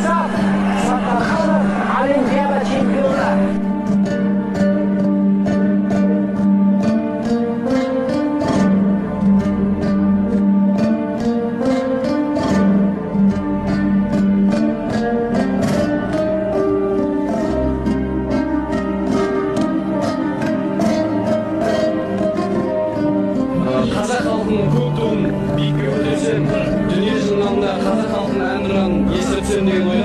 Сап, Саттарханов, Олимпиада чемпионы. Қазақ халқының көк туын биікке көтерсем, дүние журналында қазақ халқының әнұранын естіртсем деген ой